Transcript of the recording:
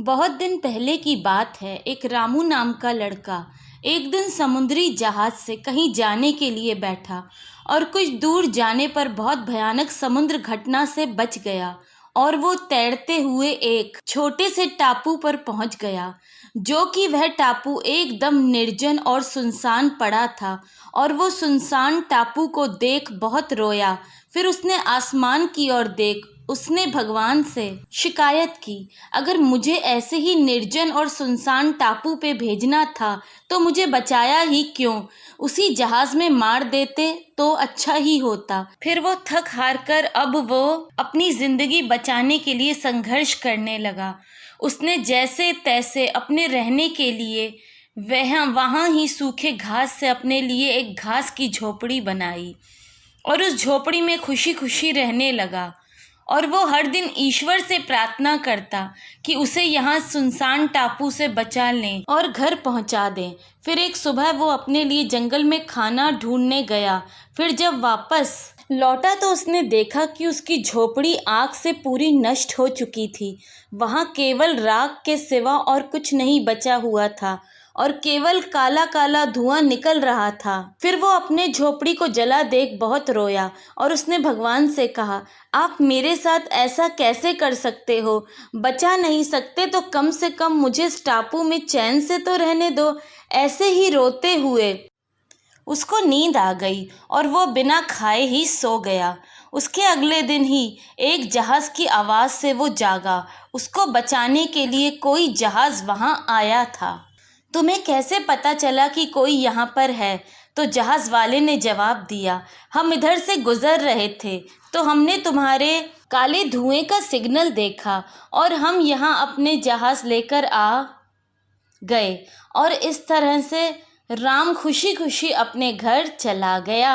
बहुत दिन पहले की बात है। एक रामू नाम का लड़का एक दिन समुद्री जहाज से कहीं जाने के लिए बैठा और कुछ दूर जाने पर बहुत भयानक समुद्र घटना से बच गया और वो तैरते हुए एक छोटे से टापू पर पहुंच गया, जो कि वह टापू एकदम निर्जन और सुनसान पड़ा था। और वो सुनसान टापू को देख बहुत रोया। फिर उसने आसमान की ओर देख उसने भगवान से शिकायत की, अगर मुझे ऐसे ही निर्जन और सुनसान टापू पे भेजना था तो मुझे बचाया ही क्यों? उसी जहाज में मार देते तो अच्छा ही होता। फिर वो थक हार कर अब वो अपनी जिंदगी बचाने के लिए संघर्ष करने लगा। उसने जैसे तैसे अपने रहने के लिए वहाँ ही सूखे घास से अपने लिए एक घास की झोपड़ी बनाई और उस झोपड़ी में खुशी खुशी रहने लगा। और वो हर दिन ईश्वर से प्रार्थना करता कि उसे यहाँ सुनसान टापू से बचा लें और घर पहुँचा दें। फिर एक सुबह वो अपने लिए जंगल में खाना ढूंढने गया। फिर जब वापस लौटा तो उसने देखा कि उसकी झोपड़ी आग से पूरी नष्ट हो चुकी थी। वहाँ केवल राख के सिवा और कुछ नहीं बचा हुआ था और केवल काला काला धुआं निकल रहा था। फिर वो अपने झोपड़ी को जला देख बहुत रोया और उसने भगवान से कहा, आप मेरे साथ ऐसा कैसे कर सकते हो? बचा नहीं सकते तो कम से कम मुझे इस टापू में चैन से तो रहने दो। ऐसे ही रोते हुए उसको नींद आ गई और वो बिना खाए ही सो गया। उसके अगले दिन ही एक जहाज की आवाज़ से वो जागा। उसको बचाने के लिए कोई जहाज वहाँ आया था। तुम्हें कैसे पता चला कि कोई यहाँ पर है? तो जहाज वाले ने जवाब दिया, हम इधर से गुजर रहे थे तो हमने तुम्हारे काले धुएं का सिग्नल देखा और हम यहाँ अपने जहाज लेकर आ गए। और इस तरह से राम खुशी खुशी अपने घर चला गया।